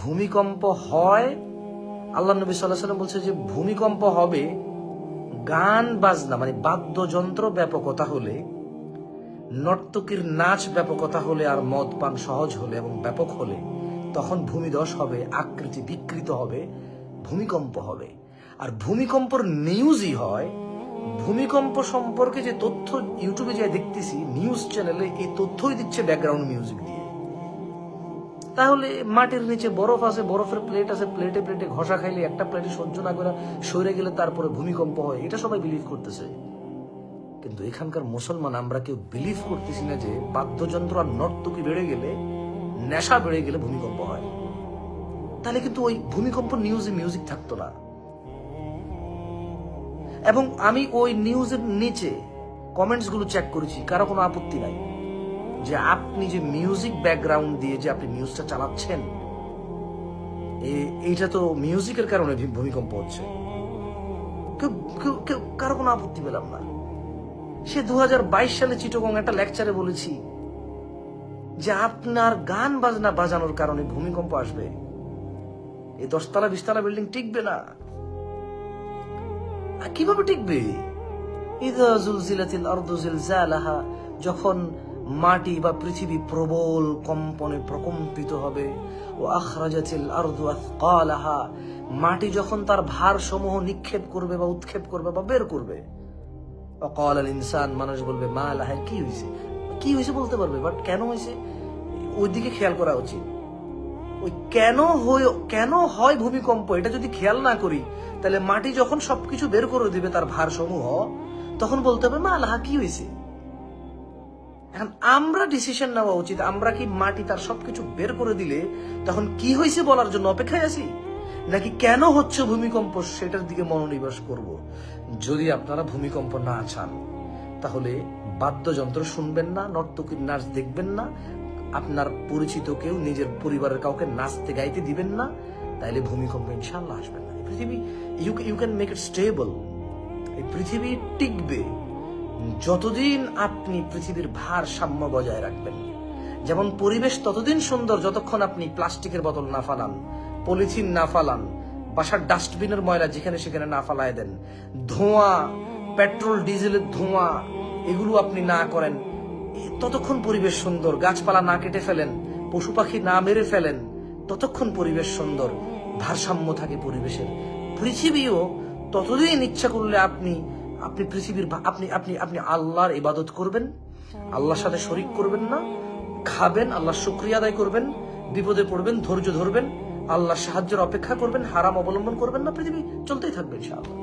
ভূমিকম্প হয়, আল্লাহ নবী সাল্লাল্লাহু আলাইহি ওয়াসাল্লাম বলছে যে ভূমিকম্প হবে গান বাজনা মানে বাদ্যযন্ত্র ব্যাপকতা হলে, নর্তকীর নাচ ব্যাপকতা হলে, আর মদ পান সহজ হলে এবং ব্যাপক হলে তখন ভূমিধস হবে, আকৃতি বিকৃত হবে, ভূমিকম্প হবে। আর ভূমিকম্পর নিউজই হয়, ভূমিকম্প সম্পর্কে যে তথ্য ইউটিউবে যে দেখতেছি নিউজ চ্যানেলে, এই তথ্যই দিচ্ছে ব্যাকগ্রাউন্ড মিউজিক দিয়ে। তাহলে মাটির নিচে বরফ আছে, বরফের প্লেট আছে, প্লেটে প্লেটে ঘষা খাইলে একটা প্লেটে সহ্য না করে সরে গেলে তারপরে ভূমিকম্প হয়, এটা সবাই বিলিভ করতেছে। কিন্তু এখানকার মুসলমান আমরা কেউ বিলিভ করতেছি না যে বাদ্যযন্ত্র আর নর্তকী বেড়ে গেলে, নেশা বেড়ে গেলে ভূমিকম্প হয়। তাহলে কিন্তু ওই ভূমিকম্প নিউজে মিউজিক থাকতো না। এবং আমি ওই নিউজের নিচে কমেন্টস গুলো চেক করেছি, কারো কোনো আপত্তি নাই যে আপনি যে মিউজিক ব্যাকগ্রাউন্ড দিয়ে যে আপনি নিউজটা চালাচ্ছেন, এইটা তো মিউজিকের কারণে ভূমিকম্প হচ্ছে। কারো কোনো আপত্তি পেলাম না। সে 2022 সালে চিটগং একটা লেকচারে বলেছি যে আপনার গান বাজনা বাজানোর কারণে ভূমিকম্প আসবে, এই 10 তলা 20 তলা বিল্ডিং টিকবে না। কিভাবে টিকবে? ইযা যুলজিলাতিল আরদু জিলজালাহা, যখন মাটি বা পৃথিবী প্রবল কম্পনে প্রকম্পিত হবে, ও আখরাজাতিল আরদু আথকালাহা, মাটি যখন তার ভারসমূহ নিক্ষেপ করবে বা উৎক্ষেপ করবে বা বের করবে, ওয়াকাল আল ইনসান, মানুষ বলবে মা লাহা, কি হয়েছে, কি হয়েছে বলতে পারবে, বাট কেন হয়েছে ওই দিকে খেয়াল করা উচিত। ওই কেন হয় ভূমিকম্প এটা যদি খেয়াল না করি, তাহলে মাটি যখন সবকিছু বের করে দিবে তার ভারসমূহ, তখন বলতে হবে মা লাহা, কি হয়েছে। এখন আমরা ডিসিশন নেওয়া উচিত, আমরা কি মাটি তার সবকিছু বের করে দিলে তখন কি হয়েছে বলার জন্য অপেক্ষায় আছি, নাকি কেন হচ্ছে ভূমিকম্প সেটার দিকে মনোনিবেশ করব। যদি আপনারা ভূমিকম্প না চান তাহলে বাদ্যযন্ত্র শুনবেন না, নর্তকীর নাচ দেখবেন না, আপনার পরিচিত কেউ নিজের পরিবারের কাউকে নাচতে গাইতে দিবেন না, তাইলে ভূমিকম্প ইনশাআল্লাহ আসবে না। পৃথিবী you can make it stable. এই পৃথিবী টিকবে যতদিন আপনি পৃথিবীর ভারসাম্য বজায় রাখবেন। যেমন পরিবেশ ততদিন সুন্দর যতক্ষণ আপনি প্লাস্টিকের বোতল না ফালান, পলিথিন না ফালান, বাসার ডাস্টবিনের ময়লা যেখানে সেখানে না ফালায় দেন, ধোঁয়া, পেট্রোল ডিজেলের ধোঁয়া এগুলো আপনি না করেন, ততক্ষণ পরিবেশ সুন্দর। গাছপালা না কেটে ফেলেন, পশু পাখি না মেরে ফেলেন, ততক্ষণ পরিবেশ সুন্দর, ভারসাম্য থাকে পরিবেশের। পৃথিবীও ততদিন ইচ্ছা করলে আপনি পৃথিবীর আপনি আল্লাহর ইবাদত করবেন, আল্লাহর সাথে শরীক করবেন না, খাবেন, আল্লাহর শুকরিয়া আদায় করবেন, বিপদে পড়বেন ধৈর্য ধরবেন, আল্লাহর সাহায্যের অপেক্ষা করবেন, হারাম অবলম্বন করবেন না, পৃথিবী চলতেই থাকবে ইনশাআল্লাহ।